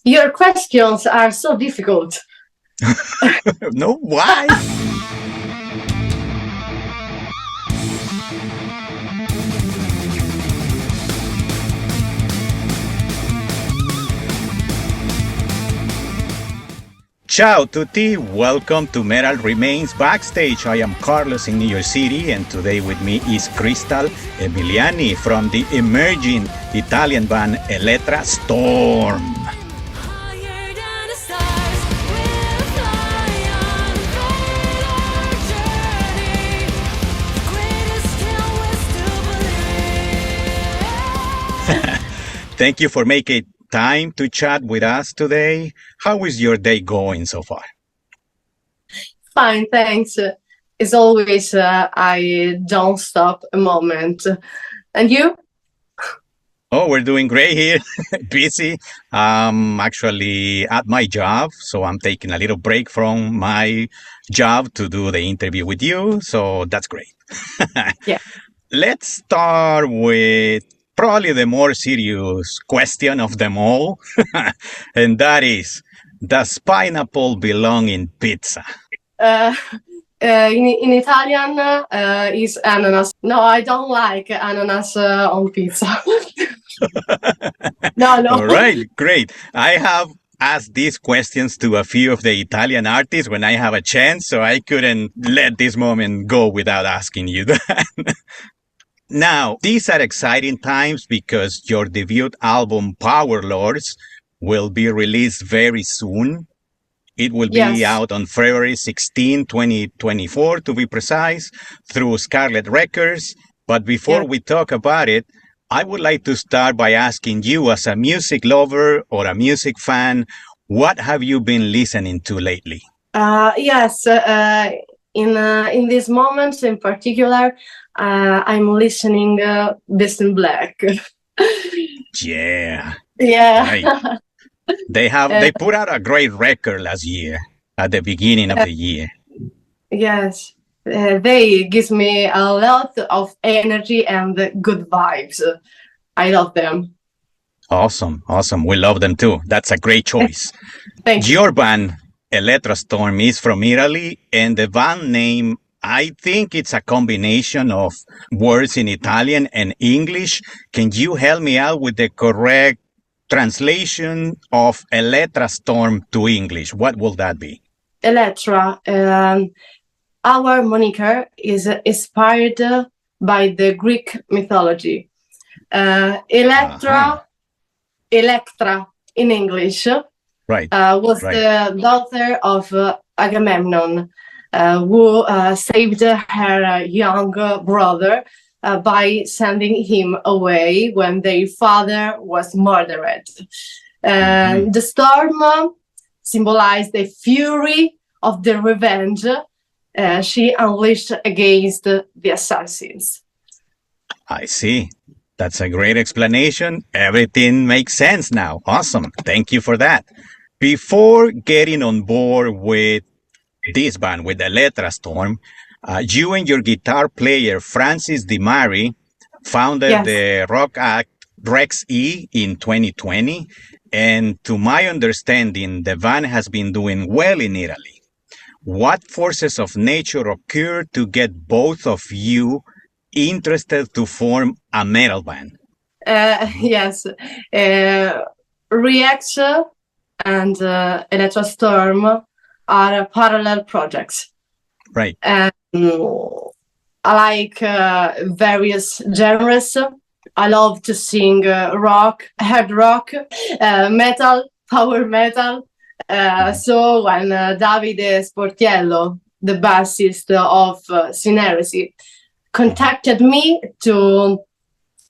Your questions are so difficult. No, why? Ciao tutti, welcome to Metal Remains Backstage. I am Carlos in New York City, and today with me is Crystal Emiliani from the emerging Italian band Elettra Storm. Thank you for making time to chat with us today. How is your day going so far? Fine, thanks. As always, I don't stop a moment. And you? Oh, we're doing great here. Busy. Actually at my job, so I'm taking a little break from my job to do the interview with you. So that's great. Yeah. Let's start with probably the more serious question of them all, and that is, does pineapple belong in pizza? In Italian, is ananas. No, I don't like ananas on pizza. No. All right, great. I have asked these questions to a few of the Italian artists when I have a chance, so I couldn't let this moment go without asking you that. Now, these are exciting times because your debut album, Powerlords, will be released very soon. It will be out on February 16, 2024, to be precise, through Scarlet Records. But before we talk about it, I would like to start by asking you, as a music lover or a music fan, what have you been listening to lately? In these moments in particular, I'm listening Beast in Black. Yeah. Yeah. Right. They put out a great record last year, at the beginning of the year. Yes. They give me a lot of energy and good vibes. I love them. Awesome. We love them too. That's a great choice. Thank you. Your band, Elettra Storm, is from Italy, and the band name, I think it's a combination of words in Italian and English. Can you help me out with the correct translation of Elettra Storm to English? What will that be? Elettra. Our moniker is inspired by the Greek mythology. Elettra in English, was the daughter of Agamemnon, who saved her young brother by sending him away when their father was murdered. The storm symbolized the fury of the revenge she unleashed against the assassins. I see. That's a great explanation. Everything makes sense now. Awesome. Thank you for that. Before getting on board with this band, with Elettra Storm, you and your guitar player, Francis Di Mari, founded the rock act Rex E in 2020. And to my understanding, the band has been doing well in Italy. What forces of nature occurred to get both of you interested to form a metal band? Rex and Elettra Storm are parallel projects. Right. And I like various genres. I love to sing rock, hard rock, metal, power metal. So when Davide Sportiello, the bassist of Synergy, contacted me to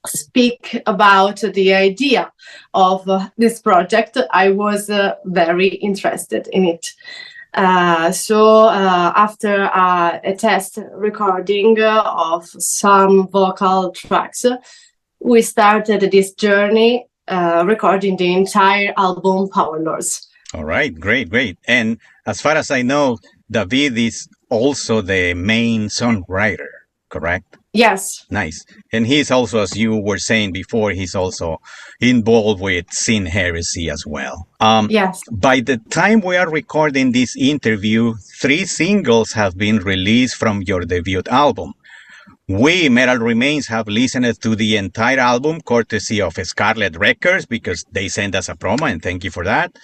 speak about the idea of this project, I was very interested in it. So after a test recording of some vocal tracks, we started this journey recording the entire album Powerlords. All right, great. And as far as I know, David is also the main songwriter, correct? Yes. Nice. And he's also, as you were saying before, he's also involved with Sin Heresy as well. Yes. By the time we are recording this interview, 3 singles have been released from your debut album. We, Metal Remains, have listened to the entire album courtesy of Scarlet Records because they sent us a promo, and thank you for that.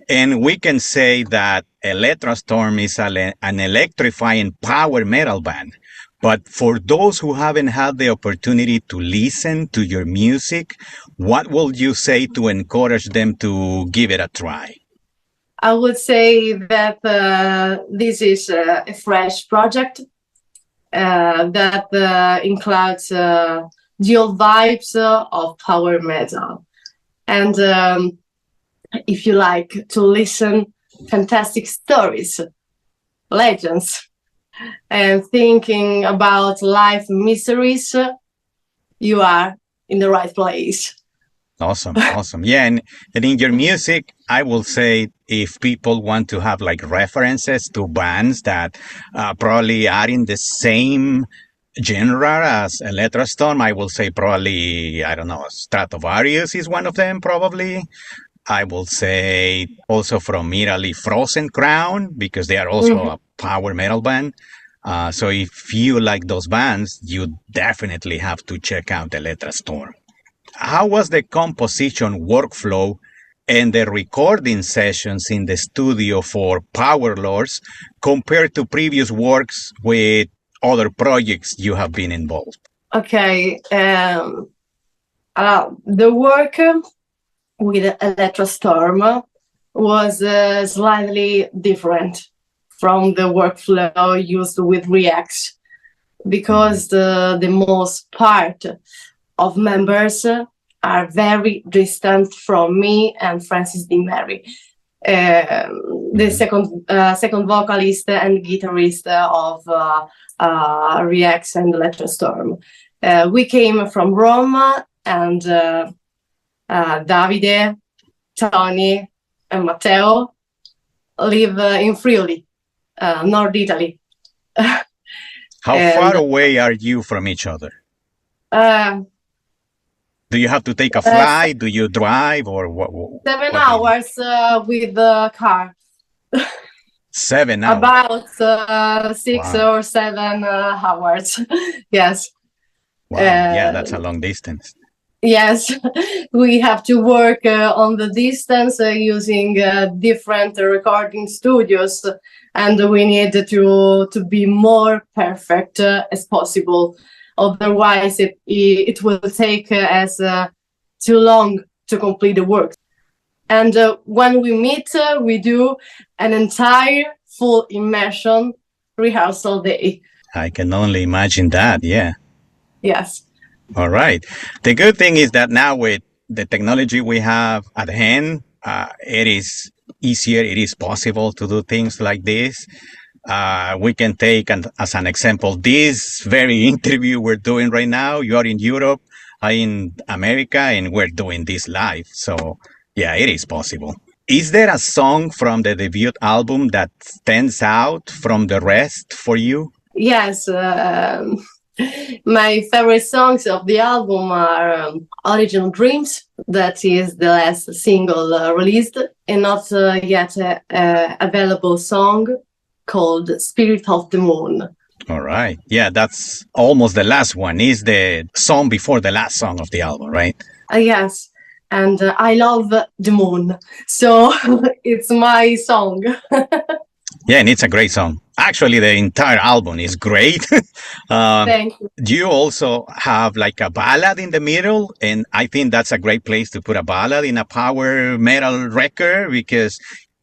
And we can say that Elettra Storm is an electrifying power metal band. But for those who haven't had the opportunity to listen to your music, what will you say to encourage them to give it a try? I would say that this is a fresh project that includes the old vibes of power metal. And if you like to listen fantastic stories, legends, and thinking about life mysteries, you are in the right place. Awesome. Yeah, and in your music, I will say if people want to have like references to bands that probably are in the same genre as Elettra Storm, I will say probably, I don't know, Stratovarius is one of them probably. I will say also from Italy, Frozen Crown, because they are also a power metal band. So if you like those bands, you definitely have to check out Elettra Storm. How was the composition workflow and the recording sessions in the studio for Powerlords compared to previous works with other projects you have been involved? Okay. The work with Elettra Storm was slightly different from the workflow used with React, because the most part of members are very distant from me and Francis Di Mary, the second vocalist and guitarist of React and Elettra Storm. We came from Rome, and Davide, Tony, and Matteo live in Friuli, North Italy. How far away are you from each other? Do you have to take a flight? Do you drive, or what? 7 hours with the car. 7 hours? About 6 or 7 hours. Yes. Wow. Yeah, that's a long distance. Yes, we have to work on the distance using different recording studios, and we need to be more perfect as possible. Otherwise, it will take us too long to complete the work. And when we meet, we do an entire full immersion rehearsal day. I can only imagine that, yeah. Yes. All right. The good thing is that now with the technology we have at hand, it is easier, it is possible to do things like this. We can take, as an example, this very interview we're doing right now. You are in Europe, I'm in America, and we're doing this live. So, yeah, it is possible. Is there a song from the debut album that stands out from the rest for you? Yes. My favorite songs of the album are Original Dreams, that is the last single released, and not yet available song called Spirit of the Moon. All right. Yeah, that's almost the last one. Is the song before the last song of the album, right? Yes. And I love the moon, so it's my song. Yeah, and it's a great song. Actually, the entire album is great. Thank you. Do you also have like a ballad in the middle? And I think that's a great place to put a ballad in a power metal record, because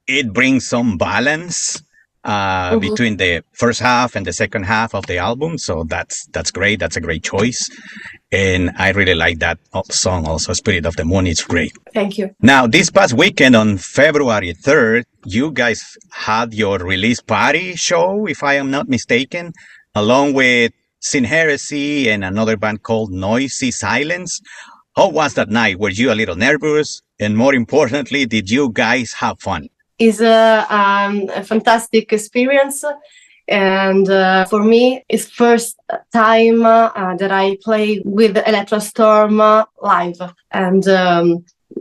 it brings some balance between the first half and the second half of the album. So that's great. That's a great choice. And I really like that song also, Spirit of the Moon. It's great. Thank you. Now, this past weekend on February 3rd, you guys had your release party show, if I am not mistaken, along with Sin Heresy and another band called Noisy Silence. How was that night? Were you a little nervous? And more importantly, did you guys have fun? It's a fantastic experience. And for me, it's first time that I play with Elettra Storm live. And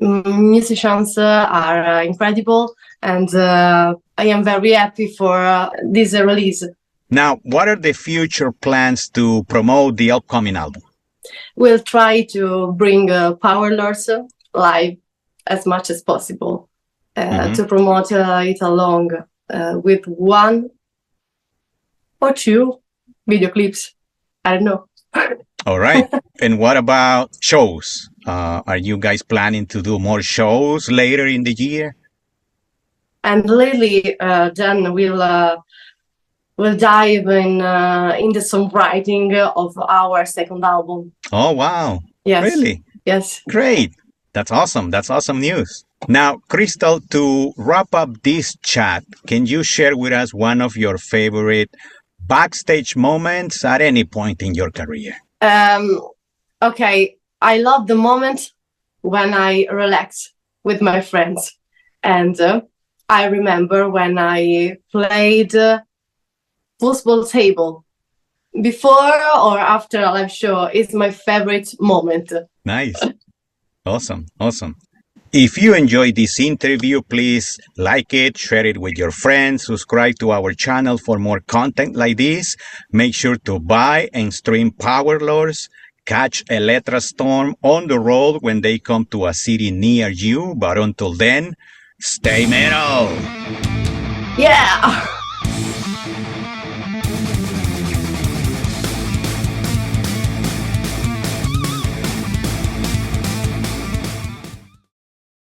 musicians are incredible. And I am very happy for this release. Now, what are the future plans to promote the upcoming album? We'll try to bring Powerlords live as much as possible to promote it along with one or two video clips. I don't know. All right. And what about shows? Are you guys planning to do more shows later in the year? And lately, then we'll dive in the songwriting of our second album. Oh, wow. Yes. Really? Yes. Great. That's awesome. That's awesome news. Now, Crystal, to wrap up this chat, can you share with us one of your favorite backstage moments at any point in your career? Okay. I love the moment when I relax with my friends. And I remember when I played football table before or after a live show is my favorite moment. Nice. Awesome. Awesome. If you enjoyed this interview, please like it, share it with your friends, subscribe to our channel for more content like this. Make sure to buy and stream Powerlords. Catch Elettra Storm on the road when they come to a city near you. But until then, stay metal. Yeah.